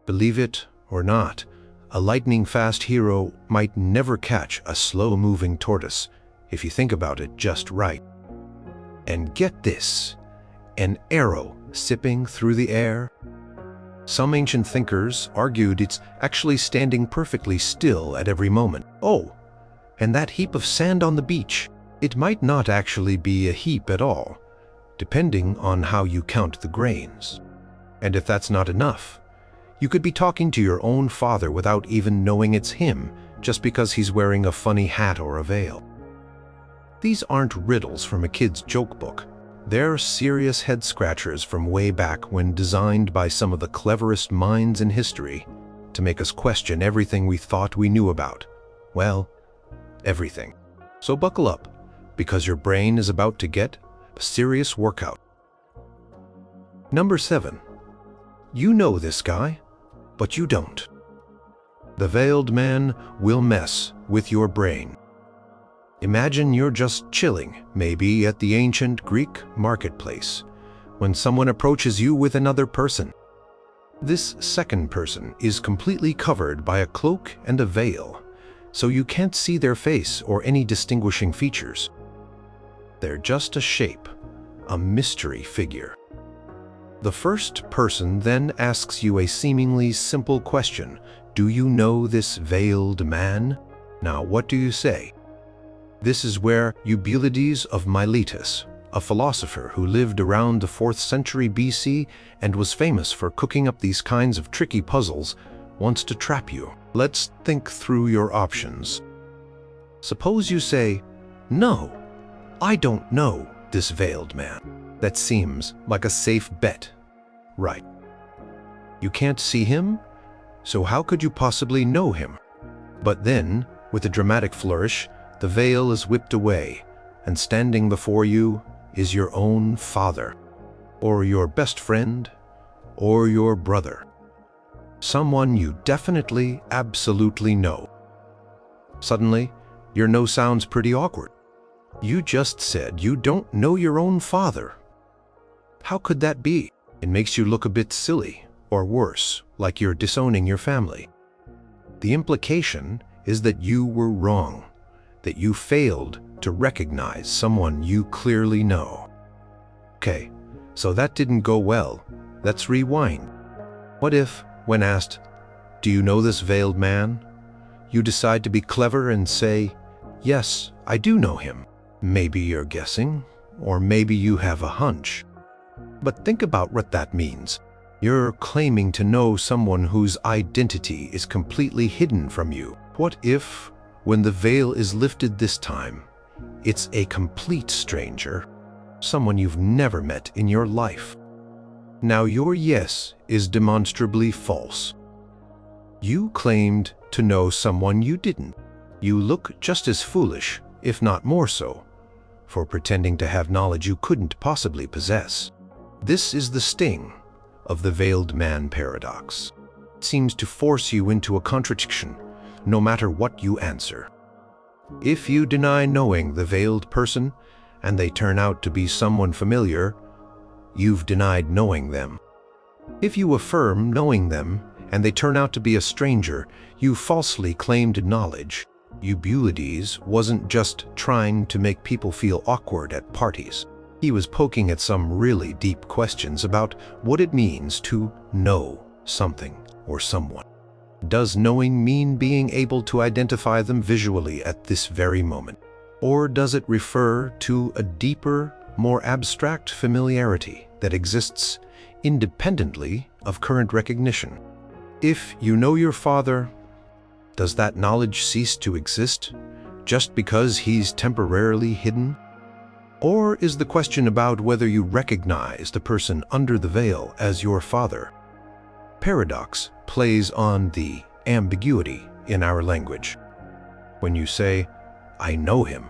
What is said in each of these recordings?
Believe it or not, a lightning-fast hero might never catch a slow-moving tortoise if you think about it just right. And get this, an arrow zipping through the air? Some ancient thinkers argued it's actually standing perfectly still at every moment. Oh, and that heap of sand on the beach, it might not actually be a heap at all, depending on how you count the grains. And if that's not enough, you could be talking to your own father without even knowing it's him, just because he's wearing a funny hat or a veil. These aren't riddles from a kid's joke book. They're serious head-scratchers from way back when designed by some of the cleverest minds in history to make us question everything we thought we knew about. Well, everything. So buckle up, because your brain is about to get a serious workout. Number 7. You know this guy, but you don't. The veiled man will mess with your brain. Imagine you're just chilling, maybe at the ancient Greek marketplace, when someone approaches you with another person. This second person is completely covered by a cloak and a veil, so you can't see their face or any distinguishing features. They're just a shape, a mystery figure. The first person then asks you a seemingly simple question. Do you know this veiled man? Now, what do you say? This is where Eubulides of Miletus, a philosopher who lived around the 4th century BC and was famous for cooking up these kinds of tricky puzzles, wants to trap you. Let's think through your options. Suppose you say, "No, I don't know this veiled man." That seems like a safe bet, right? You can't see him, so how could you possibly know him? But then, with a dramatic flourish, the veil is whipped away, and standing before you is your own father, or your best friend, or your brother. Someone you definitely, absolutely know. Suddenly, your no sounds pretty awkward. You just said you don't know your own father. How could that be? It makes you look a bit silly, or worse, like you're disowning your family. The implication is that you were wrong, that you failed to recognize someone you clearly know. Okay, so that didn't go well. Let's rewind. What if, when asked, "Do you know this veiled man?" you decide to be clever and say, "Yes, I do know him." Maybe you're guessing, or maybe you have a hunch. But think about what that means. You're claiming to know someone whose identity is completely hidden from you. What if, when the veil is lifted this time, it's a complete stranger, someone you've never met in your life? Now your yes is demonstrably false. You claimed to know someone you didn't. You look just as foolish, if not more so, for pretending to have knowledge you couldn't possibly possess. This is the sting of the veiled man paradox. It seems to force you into a contradiction, no matter what you answer. If you deny knowing the veiled person, and they turn out to be someone familiar, you've denied knowing them. If you affirm knowing them, and they turn out to be a stranger, you falsely claimed knowledge. Eubulides wasn't just trying to make people feel awkward at parties. He was poking at some really deep questions about what it means to know something or someone. Does knowing mean being able to identify them visually at this very moment? Or does it refer to a deeper, more abstract familiarity that exists independently of current recognition? If you know your father, does that knowledge cease to exist just because he's temporarily hidden? Or is the question about whether you recognize the person under the veil as your father? Paradox plays on the ambiguity in our language. When you say, "I know him,"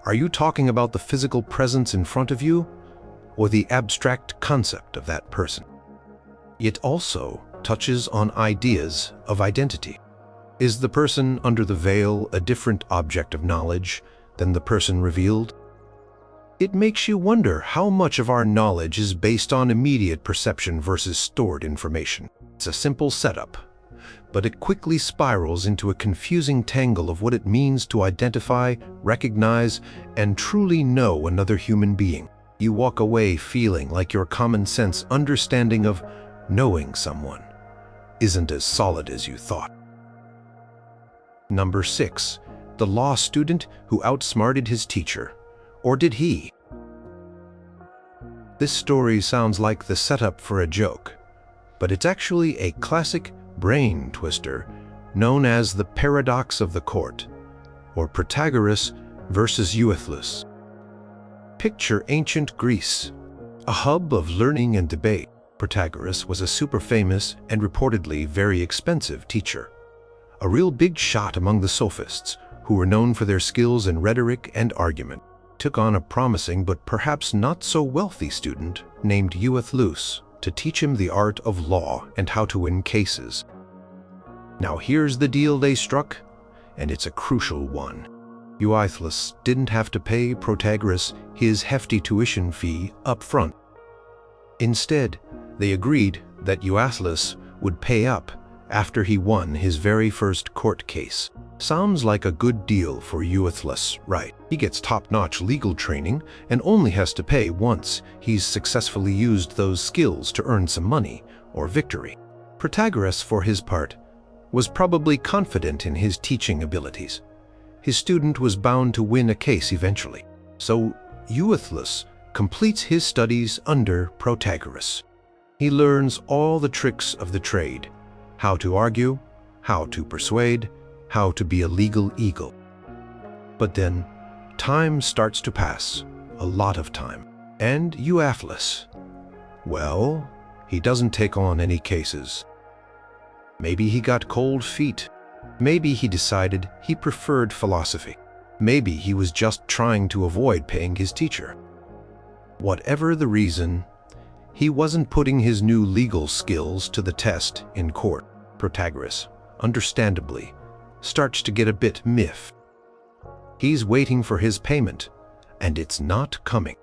are you talking about the physical presence in front of you, or the abstract concept of that person? It also touches on ideas of identity. Is the person under the veil a different object of knowledge than the person revealed? It makes you wonder how much of our knowledge is based on immediate perception versus stored information. It's a simple setup, but it quickly spirals into a confusing tangle of what it means to identify, recognize, and truly know another human being. You walk away feeling like your common sense understanding of knowing someone isn't as solid as you thought. Number 6. The law student who outsmarted his teacher. Or did he? This story sounds like the setup for a joke, but it's actually a classic brain twister known as the paradox of the court, or Protagoras versus Eubulides. Picture ancient Greece, a hub of learning and debate. Protagoras was a super famous and reportedly very expensive teacher, a real big shot among the sophists, who were known for their skills in rhetoric and argument. Took on a promising but perhaps not so wealthy student named Eubulides to teach him the art of law and how to win cases. Now here's the deal they struck, and it's a crucial one. Eubulides didn't have to pay Protagoras his hefty tuition fee up front. Instead, they agreed that Eubulides would pay up after he won his very first court case. Sounds like a good deal for Eubulides, right? He gets top-notch legal training and only has to pay once he's successfully used those skills to earn some money or victory. Protagoras, for his part, was probably confident in his teaching abilities. His student was bound to win a case eventually. So Eubulides completes his studies under Protagoras. He learns all the tricks of the trade: how to argue, how to persuade, how to be a legal eagle. But then, time starts to pass, a lot of time. And Eubulides, well, he doesn't take on any cases. Maybe he got cold feet. Maybe he decided he preferred philosophy. Maybe he was just trying to avoid paying his teacher. Whatever the reason, he wasn't putting his new legal skills to the test in court. Protagoras, understandably, starts to get a bit miffed. He's waiting for his payment, and it's not coming.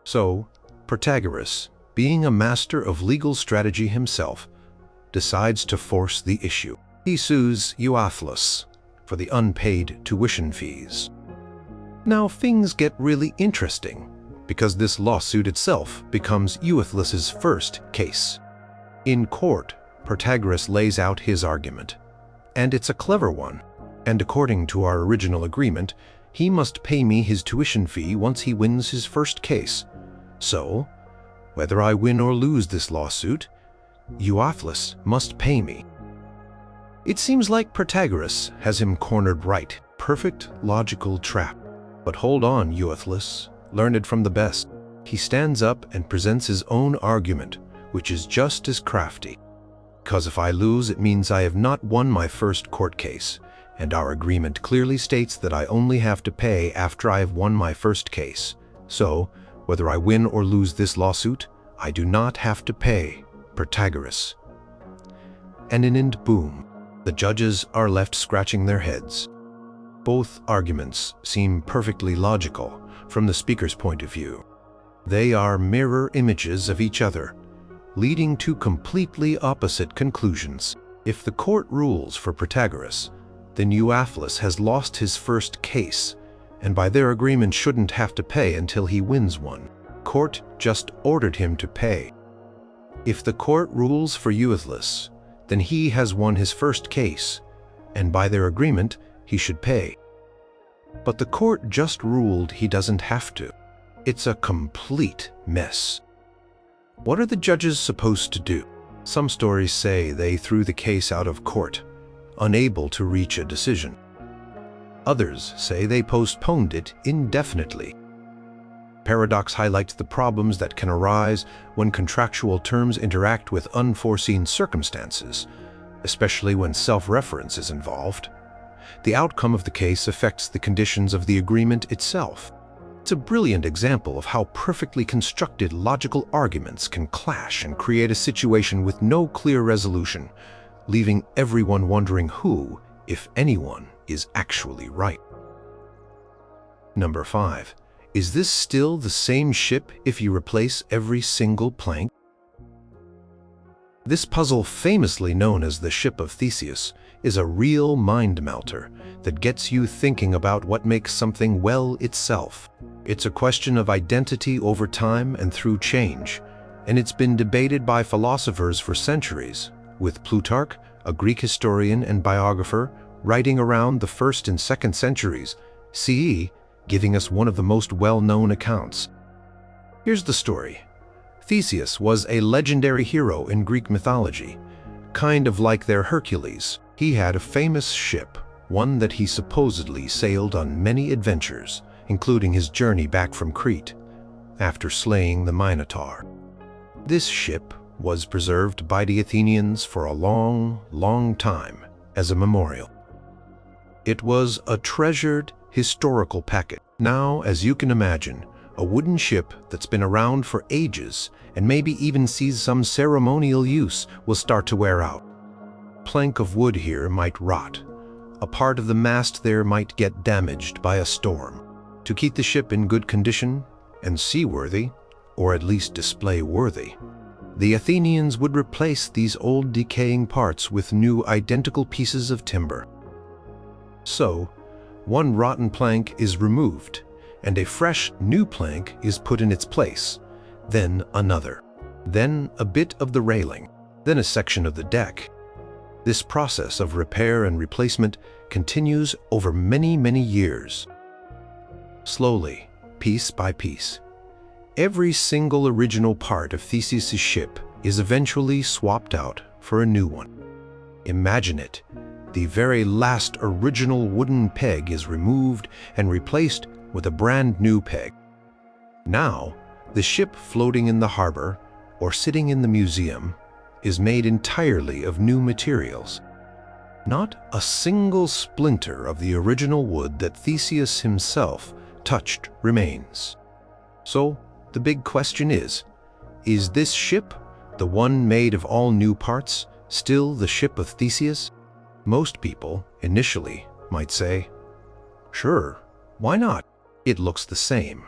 So, Protagoras, being a master of legal strategy himself, decides to force the issue. He sues Eubulides for the unpaid tuition fees. Now things get really interesting, because this lawsuit itself becomes Eubulides' first case. In court, Protagoras lays out his argument, and it's a clever one. And according to our original agreement, he must pay me his tuition fee once he wins his first case. So, whether I win or lose this lawsuit, Eubulides must pay me. It seems like Protagoras has him cornered right. Perfect logical trap. But hold on, Eubulides, learned from the best. He stands up and presents his own argument, which is just as crafty. Because if I lose, it means I have not won my first court case, and our agreement clearly states that I only have to pay after I have won my first case. So, whether I win or lose this lawsuit, I do not have to pay Protagoras. And boom, the judges are left scratching their heads. Both arguments seem perfectly logical from the speaker's point of view. They are mirror images of each other, leading to completely opposite conclusions. If the court rules for Protagoras, then Eubulides has lost his first case, and by their agreement shouldn't have to pay until he wins one. Court just ordered him to pay. If the court rules for Eubulides, then he has won his first case, and by their agreement, he should pay. But the court just ruled he doesn't have to. It's a complete mess. What are the judges supposed to do? Some stories say they threw the case out of court, unable to reach a decision. Others say they postponed it indefinitely. Paradox highlights the problems that can arise when contractual terms interact with unforeseen circumstances, especially when self-reference is involved. The outcome of the case affects the conditions of the agreement itself. It's a brilliant example of how perfectly constructed logical arguments can clash and create a situation with no clear resolution, leaving everyone wondering who, if anyone, is actually right. Number 5. Is this still the same ship if you replace every single plank? This puzzle, famously known as the Ship of Theseus, is a real mind-melter that gets you thinking about what makes something well itself. It's a question of identity over time and through change, and it's been debated by philosophers for centuries, with Plutarch, a Greek historian and biographer, writing around the 1st and 2nd centuries CE, giving us one of the most well-known accounts. Here's the story. Theseus was a legendary hero in Greek mythology, kind of like their Hercules. He had a famous ship, one that he supposedly sailed on many adventures, including his journey back from Crete, after slaying the Minotaur. This ship was preserved by the Athenians for a long, long time as a memorial. It was a treasured historical packet. Now, as you can imagine, a wooden ship that's been around for ages and maybe even sees some ceremonial use will start to wear out. Plank of wood here might rot. A part of the mast there might get damaged by a storm. To keep the ship in good condition and seaworthy, or at least display-worthy, the Athenians would replace these old decaying parts with new identical pieces of timber. So, one rotten plank is removed, and a fresh new plank is put in its place, then another, then a bit of the railing, then a section of the deck. This process of repair and replacement continues over many, many years. Slowly, piece by piece, every single original part of Theseus' ship is eventually swapped out for a new one. Imagine it. The very last original wooden peg is removed and replaced with a brand new peg. Now, the ship floating in the harbor or sitting in the museum is made entirely of new materials. Not a single splinter of the original wood that Theseus himself touched remains. So, the big question is this ship, the one made of all new parts, still the Ship of Theseus? Most people, initially, might say, sure, why not? It looks the same.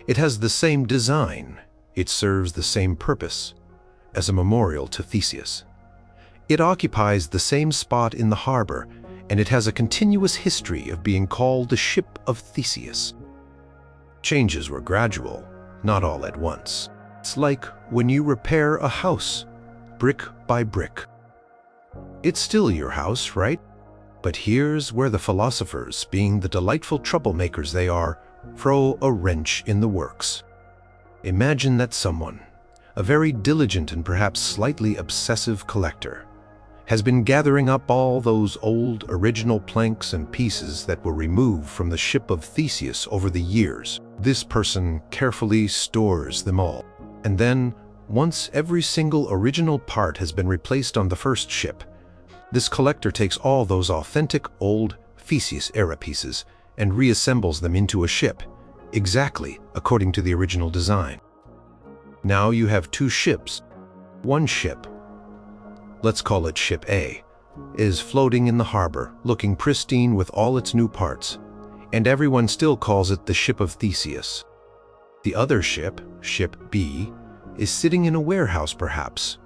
It has the same design. It serves the same purpose as a memorial to Theseus. It occupies the same spot in the harbor, and it has a continuous history of being called the Ship of Theseus. Changes were gradual, not all at once. It's like when you repair a house, brick by brick. It's still your house, right? But here's where the philosophers, being the delightful troublemakers they are, throw a wrench in the works. Imagine that someone, a very diligent and perhaps slightly obsessive collector, has been gathering up all those old original planks and pieces that were removed from the Ship of Theseus over the years. This person carefully stores them all. And then, once every single original part has been replaced on the first ship, this collector takes all those authentic old Theseus-era pieces and reassembles them into a ship, exactly according to the original design. Now you have two ships. One ship, let's call it Ship A, is floating in the harbor, looking pristine with all its new parts, and everyone still calls it the Ship of Theseus. The other ship, Ship B, is sitting in a warehouse perhaps,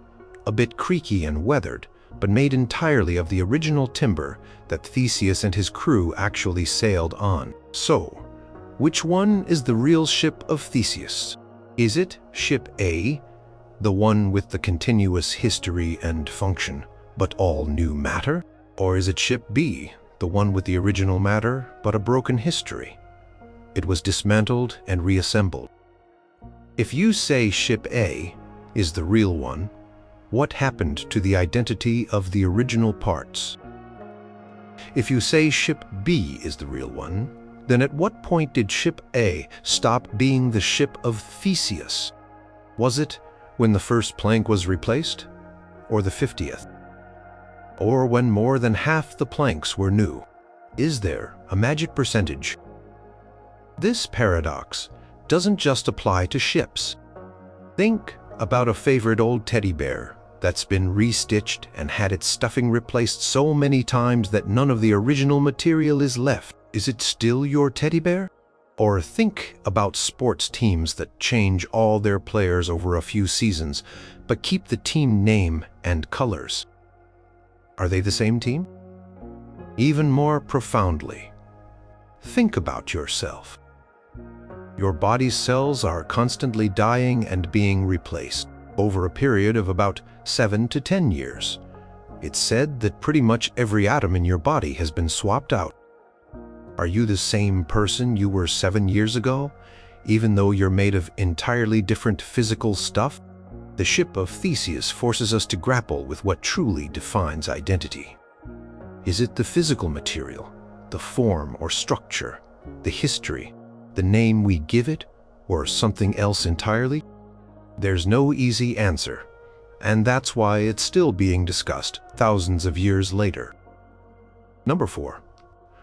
a bit creaky and weathered, but made entirely of the original timber that Theseus and his crew actually sailed on. So, which one is the real Ship of Theseus? Is it Ship A, the one with the continuous history and function, but all new matter? Or is it Ship B, the one with the original matter, but a broken history? It was dismantled and reassembled. If you say Ship A is the real one, what happened to the identity of the original parts? If you say Ship B is the real one, then at what point did Ship A stop being the Ship of Theseus? Was it when the first plank was replaced, or the 50th? Or when more than half the planks were new? Is there a magic percentage? This paradox doesn't just apply to ships. Think about a favorite old teddy bear that's been restitched and had its stuffing replaced so many times that none of the original material is left. Is it still your teddy bear? Or think about sports teams that change all their players over a few seasons, but keep the team name and colors. Are they the same team? Even more profoundly, think about yourself. Your body's cells are constantly dying and being replaced over a period of about 7 to 10 years. It's said that pretty much every atom in your body has been swapped out. Are you the same person you were 7 years ago, even though you're made of entirely different physical stuff? The Ship of Theseus forces us to grapple with what truly defines identity. Is it the physical material, the form or structure, the history, the name we give it, or something else entirely? There's no easy answer, and that's why it's still being discussed thousands of years later. Number 4.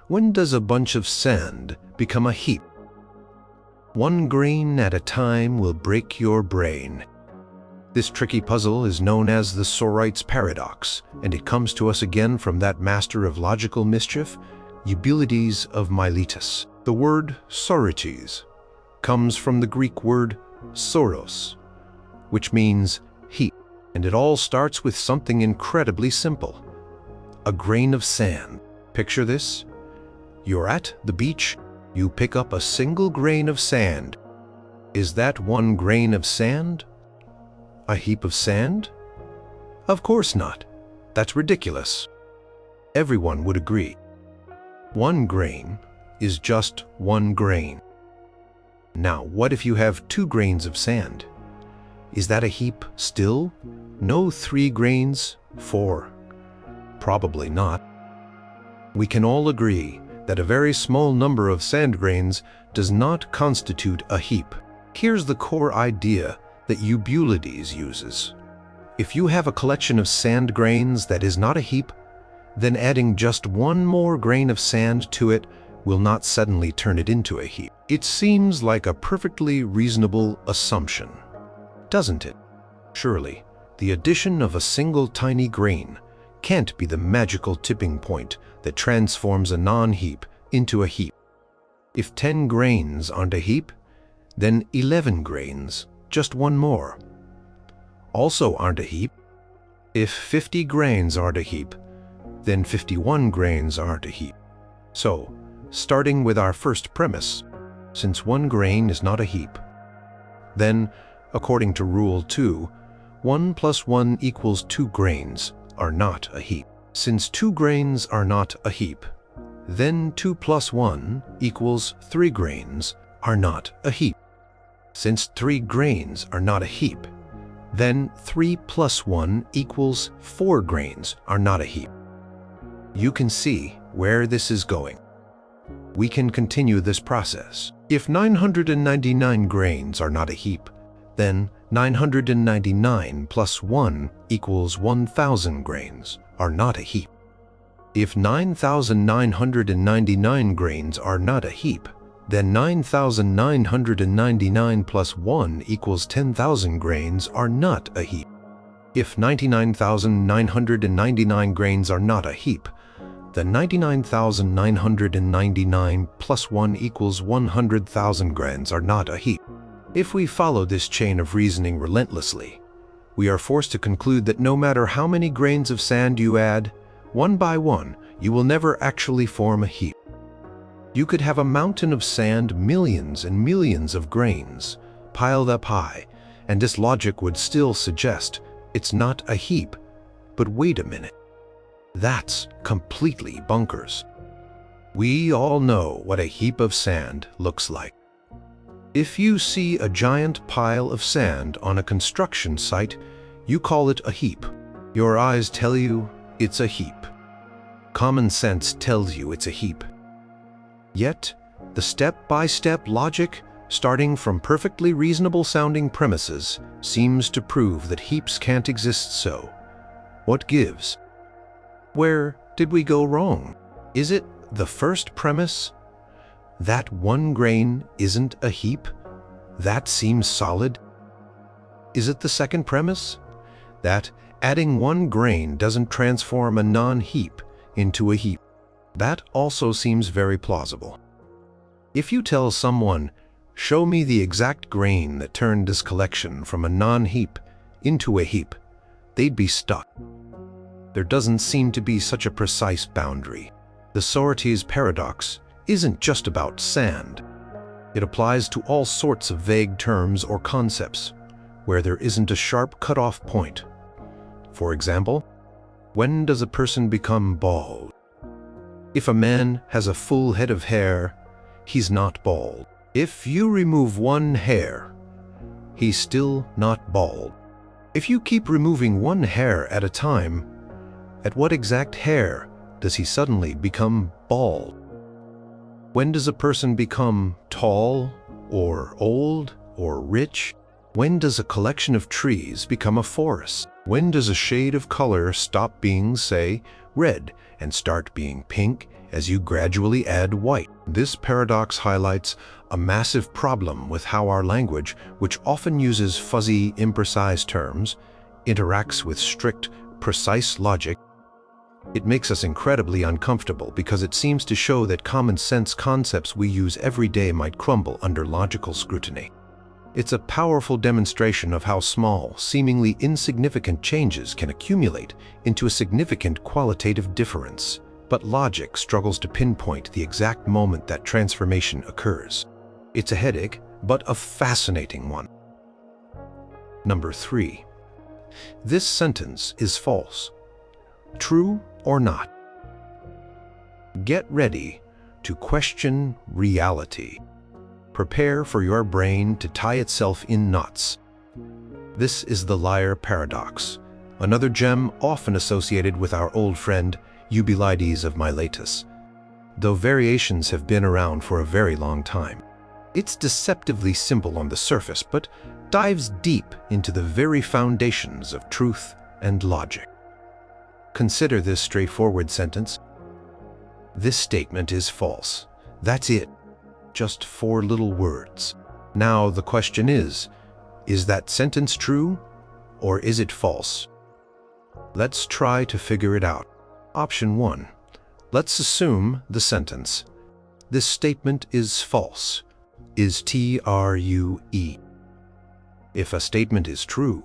When does a bunch of sand become a heap? One grain at a time will break your brain. This tricky puzzle is known as the Sorite's paradox, and it comes to us again from that master of logical mischief, Eubulides of Miletus. The word Sorites comes from the Greek word soros, which means heap, and it all starts with something incredibly simple. A grain of sand. Picture this. You're at the beach, you pick up a single grain of sand. Is that one grain of sand a heap of sand? Of course not. That's ridiculous. Everyone would agree. One grain is just one grain. Now, what if you have 2 grains of sand? Is that a heap still? No 3 grains, 4. Probably not. We can all agree that a very small number of sand grains does not constitute a heap. Here's the core idea that Eubulides uses. If you have a collection of sand grains that is not a heap, then adding just one more grain of sand to it will not suddenly turn it into a heap. It seems like a perfectly reasonable assumption, doesn't it? Surely, the addition of a single tiny grain can't be the magical tipping point that transforms a non-heap into a heap. If 10 grains aren't a heap, then 11 grains, just one more, also aren't a heap. If 50 grains aren't a heap, then 51 grains aren't a heap. So, starting with our first premise, since one grain is not a heap, then, according to Rule 2, 1 plus 1 equals 2 grains are not a heap. Since 2 grains are not a heap, then 2 plus 1 equals 3 grains are not a heap. Since 3 grains are not a heap, then 3 plus 1 equals 4 grains are not a heap. You can see where this is going. We can continue this process. If 999 grains are not a heap, then 999 plus 1 equals 1,000 grains are not a heap. If 9,999 grains are not a heap, then 9,999 plus 1 equals 10,000 grains are not a heap. If 99,999 grains are not a heap, then 99,999 plus 1 equals 100,000 grains are not a heap. If we follow this chain of reasoning relentlessly, we are forced to conclude that no matter how many grains of sand you add, one by one, you will never actually form a heap. You could have a mountain of sand, millions and millions of grains, piled up high, and this logic would still suggest it's not a heap. But wait a minute. That's completely bonkers. We all know what a heap of sand looks like. If you see a giant pile of sand on a construction site, you call it a heap. Your eyes tell you it's a heap. Common sense tells you it's a heap. Yet, the step-by-step logic, starting from perfectly reasonable-sounding premises, seems to prove that heaps can't exist so. What gives? Where did we go wrong? Is it the first premise? That one grain isn't a heap? That seems solid. Is it the second premise? That adding one grain doesn't transform a non-heap into a heap? That also seems very plausible. If you tell someone, "Show me the exact grain that turned this collection from a non-heap into a heap," they'd be stuck. There doesn't seem to be such a precise boundary. The Socrates paradox isn't just about sand. It applies to all sorts of vague terms or concepts where there isn't a sharp cutoff point. For example, when does a person become bald? If a man has a full head of hair, he's not bald. If you remove one hair, he's still not bald. If you keep removing one hair at a time, at what exact hair does he suddenly become bald? When does a person become tall, or old, or rich? When does a collection of trees become a forest? When does a shade of color stop being, say, red and start being pink as you gradually add white? This paradox highlights a massive problem with how our language, which often uses fuzzy, imprecise terms, interacts with strict, precise logic. It makes us incredibly uncomfortable because it seems to show that common sense concepts we use every day might crumble under logical scrutiny. It's a powerful demonstration of how small, seemingly insignificant changes can accumulate into a significant qualitative difference. But logic struggles to pinpoint the exact moment that transformation occurs. It's a headache, but a fascinating one. Number 3. This sentence is false. True or not? Get ready to question reality. Prepare for your brain to tie itself in knots. This is the liar paradox, another gem often associated with our old friend Eubulides of Miletus, though variations have been around for a very long time. It's deceptively simple on the surface, but dives deep into the very foundations of truth and logic. Consider this straightforward sentence. This statement is false. That's it. Just 4 little words. Now the question is that sentence true or is it false? Let's try to figure it out. Option 1. Let's assume the sentence. This statement is false. Is T-R-U-E. If a statement is true,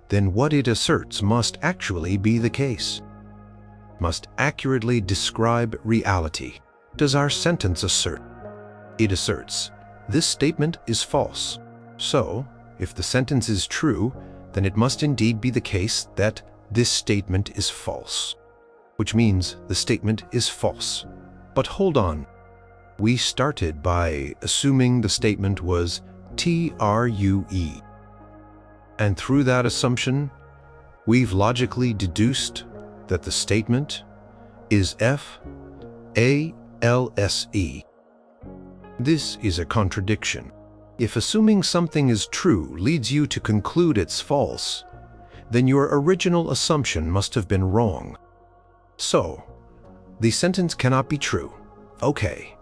then what it asserts must actually be the case. Must accurately describe reality. Does our sentence assert? It asserts, this statement is false. So, if the sentence is true, then it must indeed be the case that this statement is false. Which means the statement is false. But hold on. We started by assuming the statement was T-R-U-E. And through that assumption, we've logically deduced that the statement is F-A-L-S-E. This is a contradiction. If assuming something is true leads you to conclude it's false, then your original assumption must have been wrong. So, the sentence cannot be true. Okay,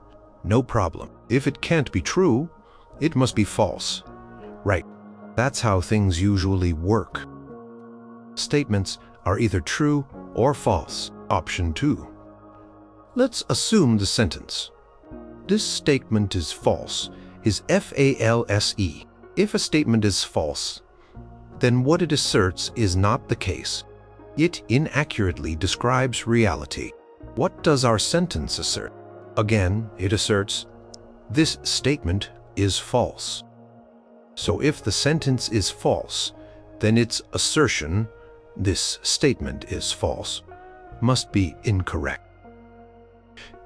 no problem. If it can't be true, it must be false. Right. That's how things usually work. Statements are either true or false. Option 2. Let's assume the sentence. This statement is false is F-A-L-S-E. If a statement is false, then what it asserts is not the case. It inaccurately describes reality. What does our sentence assert? Again, it asserts, this statement is false. So if the sentence is false, then its assertion, this statement is false, must be incorrect.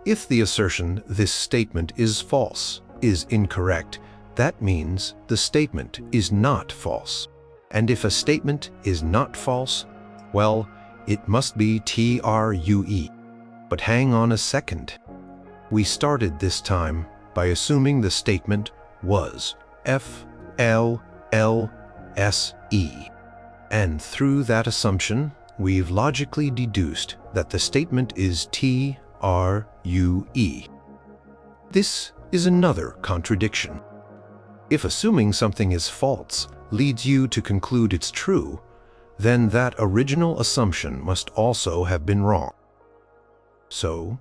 If the assertion, this statement is false, is incorrect, that means the statement is not false. And if a statement is not false, well, it must be T-R-U-E. But hang on a second. We started this time by assuming the statement was F-L-L-S-E. And through that assumption, we've logically deduced that the statement is T-R-U-E. This is another contradiction. If assuming something is false leads you to conclude it's true, then that original assumption must also have been wrong. So,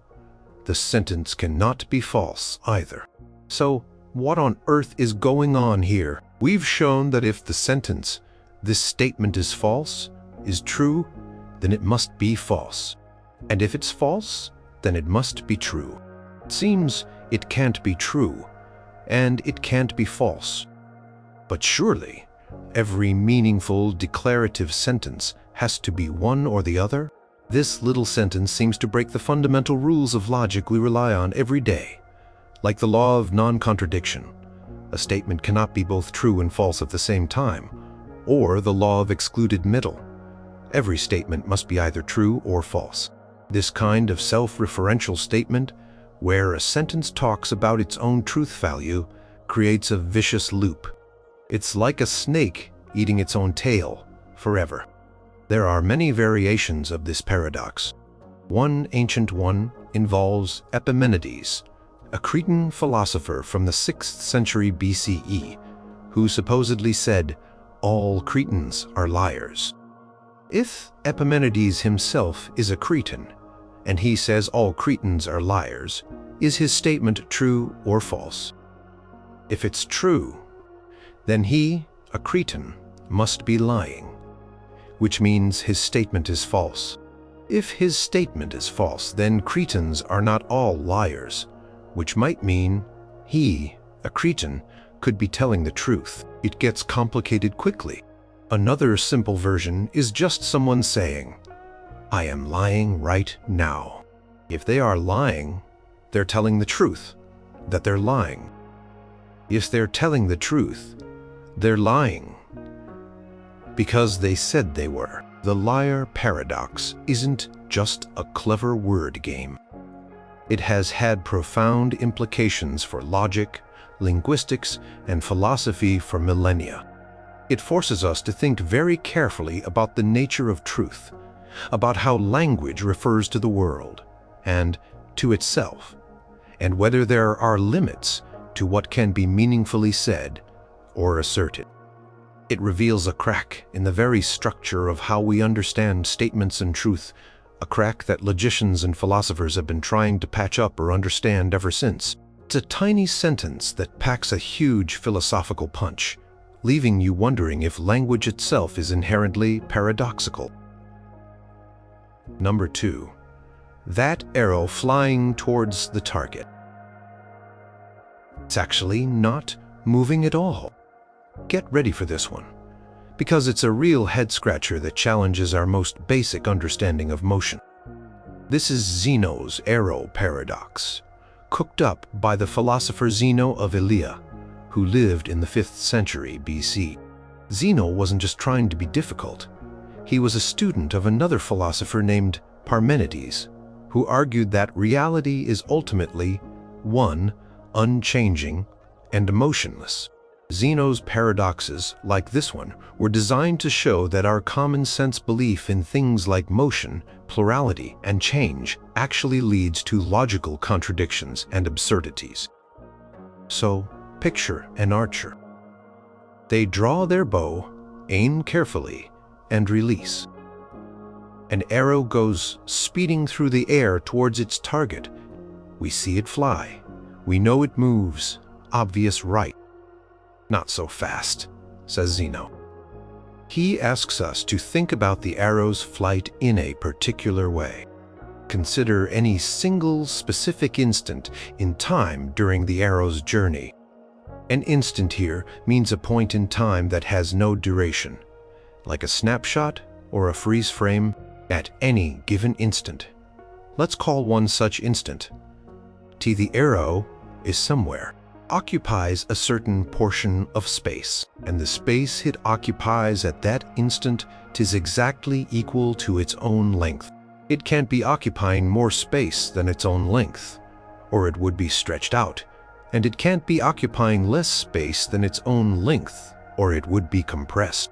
the sentence cannot be false either. So, what on earth is going on here? We've shown that if the sentence, "this statement is false," is true, then it must be false. And if it's false, then it must be true. It seems it can't be true, and it can't be false. But surely, every meaningful declarative sentence has to be one or the other? This little sentence seems to break the fundamental rules of logic we rely on every day. Like the law of non-contradiction, a statement cannot be both true and false at the same time, or the law of excluded middle. Every statement must be either true or false. This kind of self-referential statement, where a sentence talks about its own truth value, creates a vicious loop. It's like a snake eating its own tail forever. There are many variations of this paradox. One ancient one involves Epimenides, a Cretan philosopher from the 6th century BCE, who supposedly said, "All Cretans are liars." If Epimenides himself is a Cretan, and he says all Cretans are liars, is his statement true or false? If it's true, then he, a Cretan, must be lying, which means his statement is false. If his statement is false, then Cretans are not all liars, which might mean he, a Cretan, could be telling the truth. It gets complicated quickly. Another simple version is just someone saying, "I am lying right now." If they are lying, they're telling the truth, that they're lying. If they're telling the truth, they're lying because they said they were. The liar paradox isn't just a clever word game. It has had profound implications for logic, linguistics, and philosophy for millennia. It forces us to think very carefully about the nature of truth, about how language refers to the world and to itself, and whether there are limits to what can be meaningfully said or asserted. It reveals a crack in the very structure of how we understand statements and truth, a crack that logicians and philosophers have been trying to patch up or understand ever since. It's a tiny sentence that packs a huge philosophical punch, leaving you wondering if language itself is inherently paradoxical. Number 2. That arrow flying towards the target. It's actually not moving at all. Get ready for this one, because it's a real head-scratcher that challenges our most basic understanding of motion. This is Zeno's arrow paradox, cooked up by the philosopher Zeno of Elea, who lived in the 5th century BC. Zeno wasn't just trying to be difficult. He was a student of another philosopher named Parmenides, who argued that reality is ultimately, one, unchanging, and motionless. Zeno's paradoxes, like this one, were designed to show that our common-sense belief in things like motion, plurality, and change actually leads to logical contradictions and absurdities. So, picture an archer. They draw their bow, aim carefully, and release. An arrow goes speeding through the air towards its target. We see it fly. We know it moves. Obvious, right? Not so fast, says Zeno. He asks us to think about the arrow's flight in a particular way. Consider any single specific instant in time during the arrow's journey. An instant here means a point in time that has no duration, like a snapshot or a freeze frame at any given instant. Let's call one such instant T. The arrow is somewhere, occupies a certain portion of space, and the space it occupies at that instant is exactly equal to its own length. It can't be occupying more space than its own length, or it would be stretched out, and it can't be occupying less space than its own length, or it would be compressed.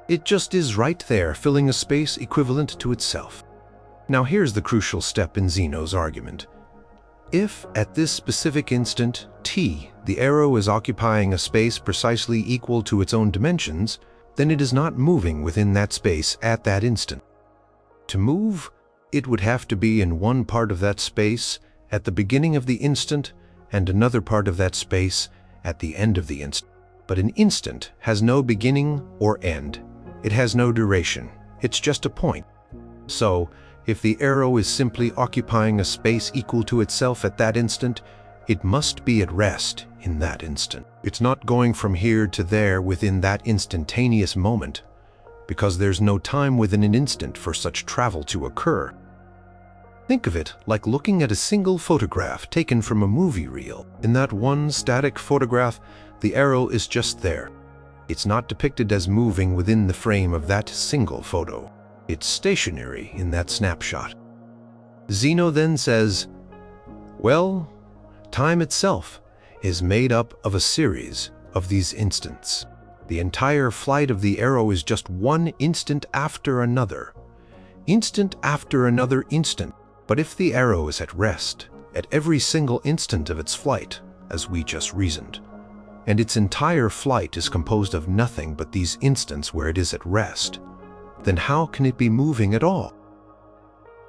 It just is right there, filling a space equivalent to itself. Now here's the crucial step in Zeno's argument. If, at this specific instant, t, the arrow is occupying a space precisely equal to its own dimensions, then it is not moving within that space at that instant. To move, it would have to be in one part of that space at the beginning of the instant and another part of that space at the end of the instant. But an instant has no beginning or end. It has no duration. It's just a point. So, if the arrow is simply occupying a space equal to itself at that instant, it must be at rest in that instant. It's not going from here to there within that instantaneous moment, because there's no time within an instant for such travel to occur. Think of it like looking at a single photograph taken from a movie reel. In that one static photograph, the arrow is just there. It's not depicted as moving within the frame of that single photo. It's stationary in that snapshot. Zeno then says, well, time itself is made up of a series of these instants. The entire flight of the arrow is just one instant after another instant. But if the arrow is at rest at every single instant of its flight, as we just reasoned, and its entire flight is composed of nothing but these instants where it is at rest, then how can it be moving at all?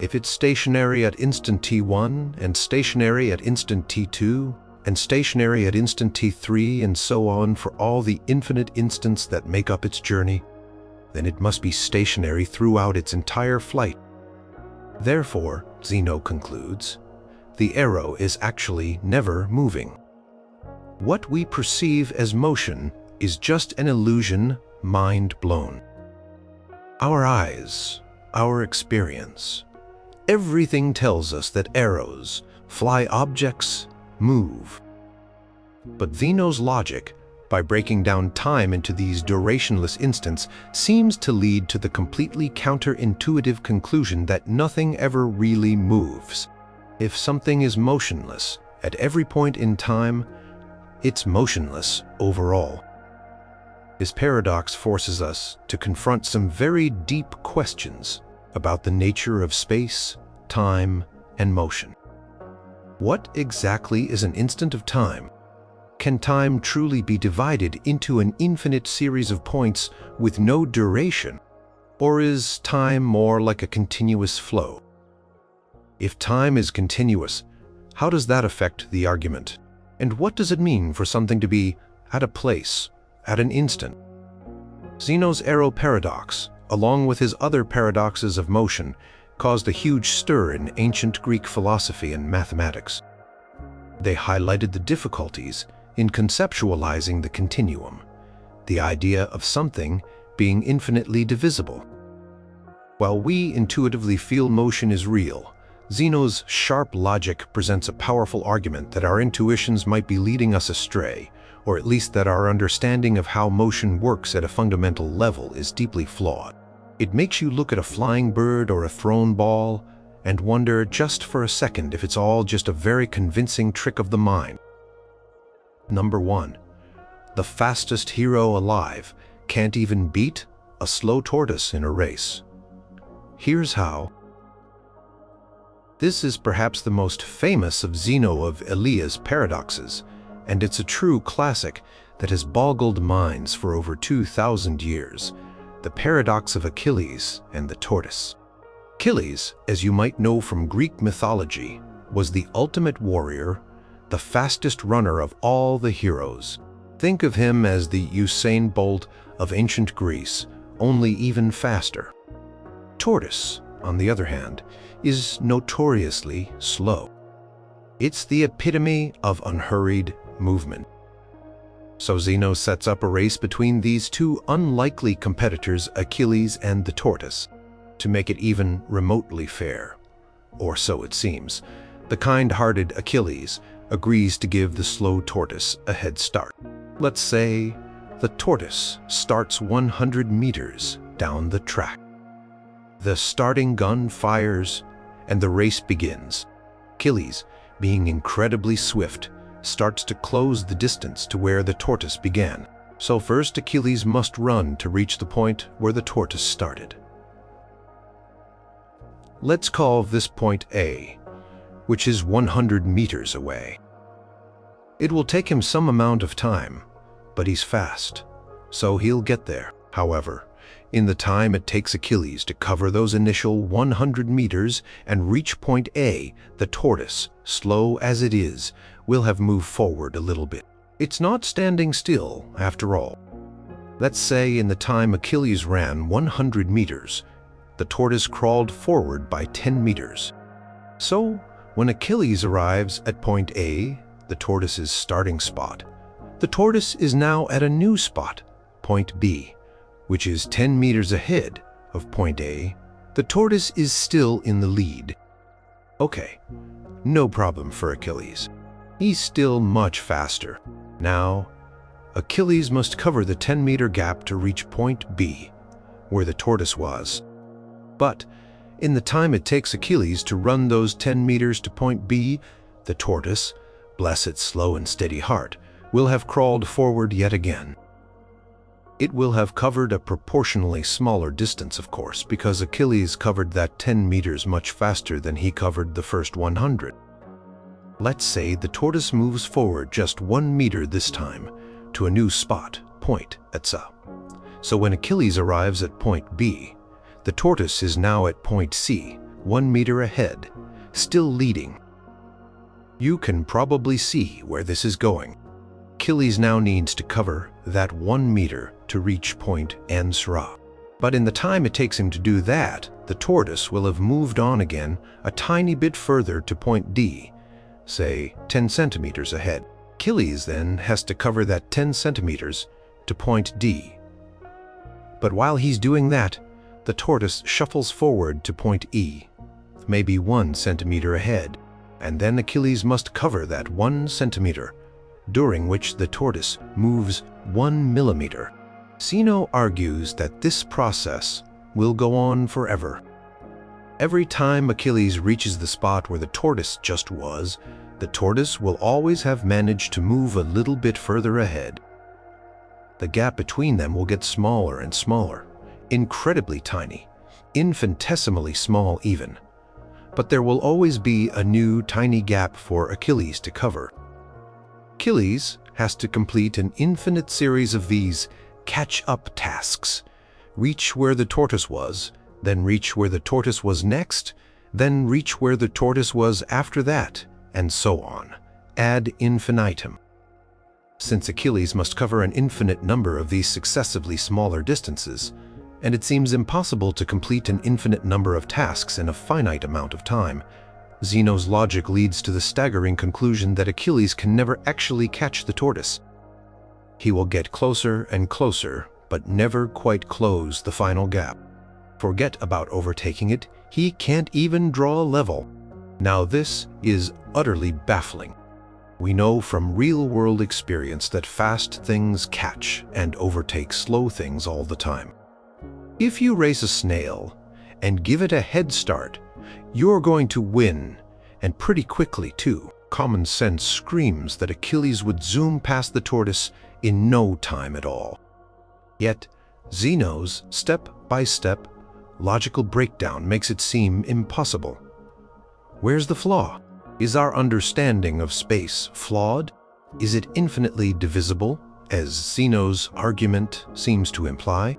If it's stationary at instant t1, and stationary at instant t2, and stationary at instant t3, and so on for all the infinite instants that make up its journey, then it must be stationary throughout its entire flight. Therefore, Zeno concludes, the arrow is actually never moving. What we perceive as motion is just an illusion, mind blown. Our eyes, our experience, everything tells us that arrows, fly objects, move. But Zeno's logic, by breaking down time into these durationless instants, seems to lead to the completely counterintuitive conclusion that nothing ever really moves. If something is motionless at every point in time, it's motionless overall. This paradox forces us to confront some very deep questions about the nature of space, time, and motion. What exactly is an instant of time? Can time truly be divided into an infinite series of points with no duration? Or is time more like a continuous flow? If time is continuous, how does that affect the argument? And what does it mean for something to be at a place, at an instant? Zeno's arrow paradox, along with his other paradoxes of motion, caused a huge stir in ancient Greek philosophy and mathematics. They highlighted the difficulties in conceptualizing the continuum, the idea of something being infinitely divisible. While we intuitively feel motion is real, Zeno's sharp logic presents a powerful argument that our intuitions might be leading us astray, or at least that our understanding of how motion works at a fundamental level is deeply flawed. It makes you look at a flying bird or a thrown ball and wonder just for a second if it's all just a very convincing trick of the mind. Number 1. The fastest hero alive can't even beat a slow tortoise in a race. Here's how. This is perhaps the most famous of Zeno of Elea's paradoxes, and it's a true classic that has boggled minds for over 2,000 years, the paradox of Achilles and the tortoise. Achilles, as you might know from Greek mythology, was the ultimate warrior, the fastest runner of all the heroes. Think of him as the Usain Bolt of ancient Greece, only even faster. Tortoise, on the other hand, is notoriously slow. It's the epitome of unhurried movement. So Zeno sets up a race between these two unlikely competitors, Achilles and the tortoise, to make it even remotely fair. Or so it seems. The kind-hearted Achilles agrees to give the slow tortoise a head start. Let's say the tortoise starts 100 meters down the track. The starting gun fires and the race begins. Achilles, being incredibly swift, starts to close the distance to where the tortoise began. So first Achilles must run to reach the point where the tortoise started. Let's call this point A, which is 100 meters away. It will take him some amount of time, but he's fast, so he'll get there. However, in the time it takes Achilles to cover those initial 100 meters and reach point A, the tortoise, slow as it is, will have moved forward a little bit. It's not standing still, after all. Let's say in the time Achilles ran 100 meters, the tortoise crawled forward by 10 meters. So, when Achilles arrives at point A, the tortoise's starting spot, the tortoise is now at a new spot, point B, which is 10 meters ahead of point A. The tortoise is still in the lead. Okay, no problem for Achilles. He's still much faster. Now, Achilles must cover the 10-meter gap to reach point B, where the tortoise was. But in the time it takes Achilles to run those 10 meters to point B, the tortoise, bless its slow and steady heart, will have crawled forward yet again. It will have covered a proportionally smaller distance, of course, because Achilles covered that 10 meters much faster than he covered the first 100. Let's say the tortoise moves forward just 1 meter this time to a new spot, point etc. So when Achilles arrives at point B, the tortoise is now at point C, 1 meter ahead, still leading. You can probably see where this is going. Achilles now needs to cover that 1 meter to reach point N-Sra. But in the time it takes him to do that, the tortoise will have moved on again a tiny bit further to point D, say 10 centimeters ahead. Achilles then has to cover that 10 centimeters to point D. But while he's doing that, the tortoise shuffles forward to point E, maybe 1 centimeter ahead, and then Achilles must cover that 1 centimeter, during which the tortoise moves 1 millimeter. Zeno argues that this process will go on forever. Every time Achilles reaches the spot where the tortoise just was, the tortoise will always have managed to move a little bit further ahead. The gap between them will get smaller and smaller, incredibly tiny, infinitesimally small even. But there will always be a new tiny gap for Achilles to cover. Achilles has to complete an infinite series of these catch-up tasks, reach where the tortoise was, then reach where the tortoise was next, then reach where the tortoise was after that, and so on, ad infinitum. Since Achilles must cover an infinite number of these successively smaller distances, and it seems impossible to complete an infinite number of tasks in a finite amount of time, Zeno's logic leads to the staggering conclusion that Achilles can never actually catch the tortoise. He will get closer and closer, but never quite close the final gap. Forget about overtaking it, he can't even draw a level. Now this is utterly baffling. We know from real-world experience that fast things catch and overtake slow things all the time. If you race a snail and give it a head start, you're going to win, and pretty quickly too. Common sense screams that Achilles would zoom past the tortoise in no time at all. Yet, Zeno's step-by-step logical breakdown makes it seem impossible. Where's the flaw? Is our understanding of space flawed? Is it infinitely divisible, as Zeno's argument seems to imply?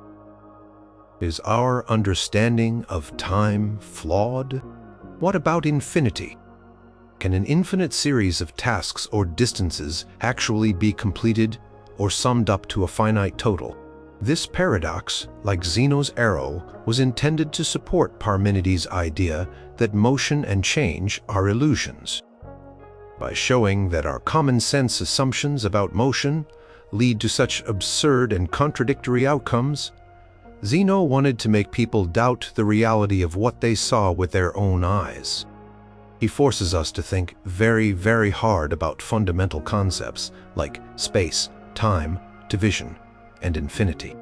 Is our understanding of time flawed? What about infinity? Can an infinite series of tasks or distances actually be completed or summed up to a finite total? This paradox, like Zeno's arrow, was intended to support Parmenides' idea that motion and change are illusions. By showing that our common sense assumptions about motion lead to such absurd and contradictory outcomes, Zeno wanted to make people doubt the reality of what they saw with their own eyes. He forces us to think very, very hard about fundamental concepts like space, time, division, and infinity.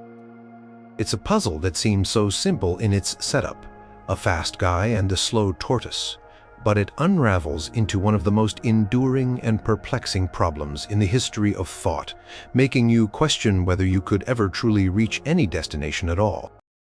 It's a puzzle that seems so simple in its setup, a fast guy and a slow tortoise, but it unravels into one of the most enduring and perplexing problems in the history of thought, making you question whether you could ever truly reach any destination at all.